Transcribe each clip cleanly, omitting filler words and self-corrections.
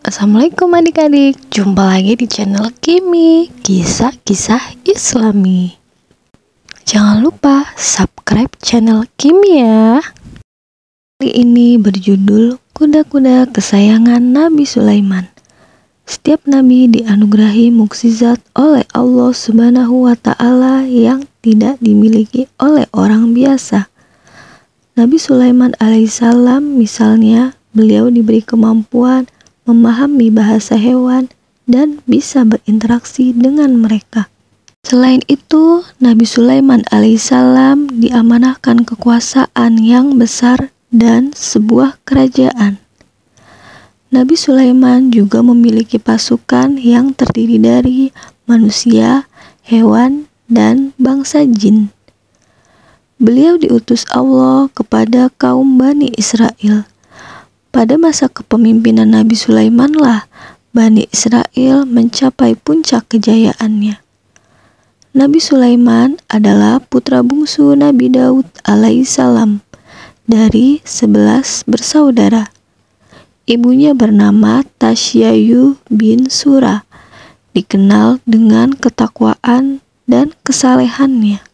Assalamualaikum adik-adik, jumpa lagi di channel Kimi, kisah-kisah Islami. Jangan lupa subscribe channel Kimi ya. Kali ini berjudul Kuda-kuda kesayangan Nabi Sulaiman. Setiap nabi dianugerahi mukjizat oleh Allah Subhanahu wa Ta'ala yang tidak dimiliki oleh orang biasa. Nabi Sulaiman alaihissalam misalnya, beliau diberi kemampuan memahami bahasa hewan dan bisa berinteraksi dengan mereka. Selain itu, Nabi Sulaiman alaihissalam diamanahkan kekuasaan yang besar dan sebuah kerajaan. Nabi Sulaiman juga memiliki pasukan yang terdiri dari manusia, hewan, dan bangsa jin. Beliau diutus Allah kepada kaum Bani Israel. Pada masa kepemimpinan Nabi Sulaimanlah Bani Israel mencapai puncak kejayaannya. Nabi Sulaiman adalah putra bungsu Nabi Daud alaihissalam dari 11 bersaudara. Ibunya bernama Tasyayu bin Surah, dikenal dengan ketakwaan dan kesalehannya.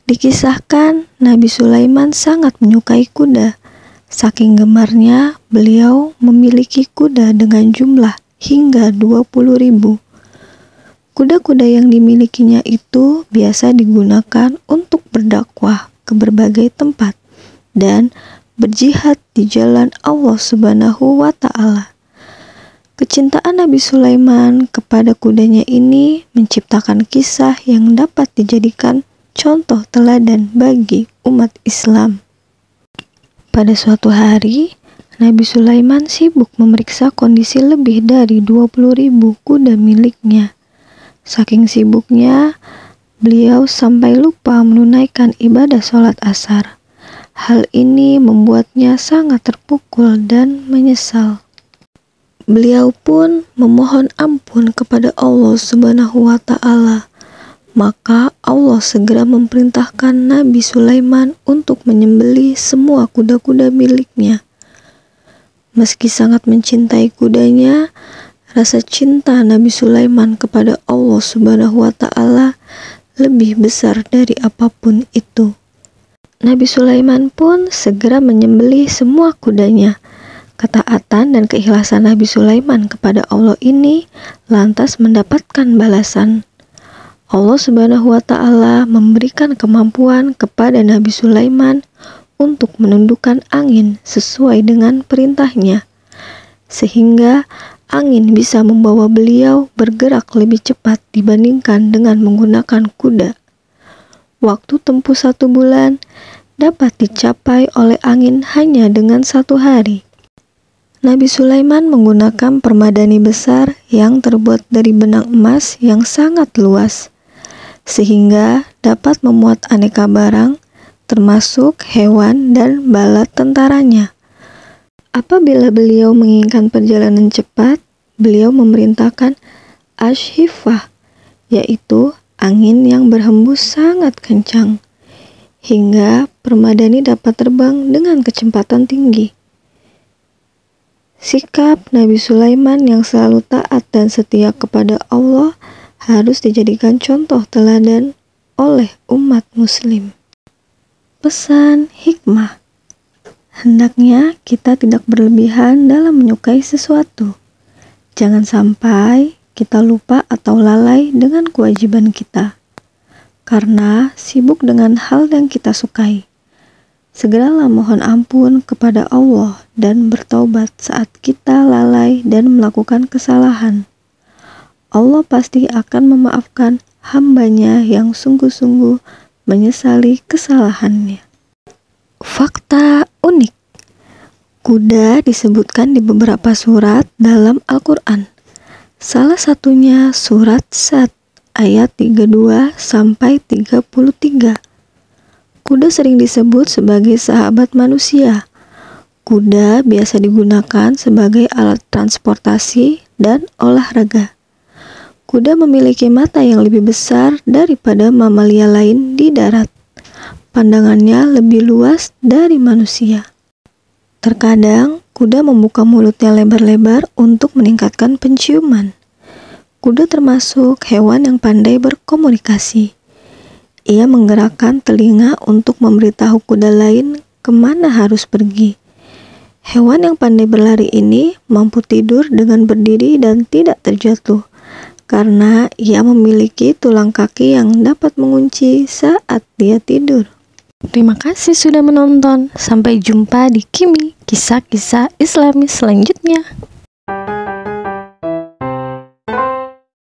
Dikisahkan Nabi Sulaiman sangat menyukai kuda. Saking gemarnya, beliau memiliki kuda dengan jumlah hingga 20.000. Kuda-kuda yang dimilikinya itu biasa digunakan untuk berdakwah ke berbagai tempat dan berjihad di jalan Allah Subhanahu wa Ta'ala. Kecintaan Nabi Sulaiman kepada kudanya ini menciptakan kisah yang dapat dijadikan contoh teladan bagi umat Islam. Pada suatu hari, Nabi Sulaiman sibuk memeriksa kondisi lebih dari 20.000 kuda miliknya. Saking sibuknya, beliau sampai lupa menunaikan ibadah sholat asar. Hal ini membuatnya sangat terpukul dan menyesal. Beliau pun memohon ampun kepada Allah Subhanahu wa Ta'ala. Maka Allah segera memerintahkan Nabi Sulaiman untuk menyembelih semua kuda-kuda miliknya. Meski sangat mencintai kudanya, rasa cinta Nabi Sulaiman kepada Allah Subhanahu wa Ta'ala lebih besar dari apapun itu. Nabi Sulaiman pun segera menyembelih semua kudanya. Ketaatan dan keikhlasan Nabi Sulaiman kepada Allah ini lantas mendapatkan balasan. Allah Subhanahu wa Ta'ala memberikan kemampuan kepada Nabi Sulaiman untuk menundukkan angin sesuai dengan perintahnya, sehingga angin bisa membawa beliau bergerak lebih cepat dibandingkan dengan menggunakan kuda. Waktu tempuh 1 bulan dapat dicapai oleh angin hanya dengan 1 hari. Nabi Sulaiman menggunakan permadani besar yang terbuat dari benang emas yang sangat luas, sehingga dapat memuat aneka barang, termasuk hewan dan bala tentaranya. Apabila beliau menginginkan perjalanan cepat, beliau memerintahkan ashifah, yaitu angin yang berhembus sangat kencang, hingga permadani dapat terbang dengan kecepatan tinggi. Sikap Nabi Sulaiman yang selalu taat dan setia kepada Allah harus dijadikan contoh teladan oleh umat muslim. Pesan hikmah: hendaknya kita tidak berlebihan dalam menyukai sesuatu. Jangan sampai kita lupa atau lalai dengan kewajiban kita, karena sibuk dengan hal yang kita sukai. Segeralah mohon ampun kepada Allah dan bertaubat saat kita lalai dan melakukan kesalahan. Allah pasti akan memaafkan hambanya yang sungguh-sungguh menyesali kesalahannya. Fakta unik: kuda disebutkan di beberapa surat dalam Al-Quran. Salah satunya surat Sad ayat 32 sampai 33. Kuda sering disebut sebagai sahabat manusia. Kuda biasa digunakan sebagai alat transportasi dan olahraga. Kuda memiliki mata yang lebih besar daripada mamalia lain di darat. Pandangannya lebih luas dari manusia. Terkadang, kuda membuka mulutnya lebar-lebar untuk meningkatkan penciuman. Kuda termasuk hewan yang pandai berkomunikasi. Ia menggerakkan telinga untuk memberitahu kuda lain kemana harus pergi. Hewan yang pandai berlari ini mampu tidur dengan berdiri dan tidak terjatuh, karena ia memiliki tulang kaki yang dapat mengunci saat dia tidur. Terima kasih sudah menonton. Sampai jumpa di Kimi, kisah-kisah Islami selanjutnya.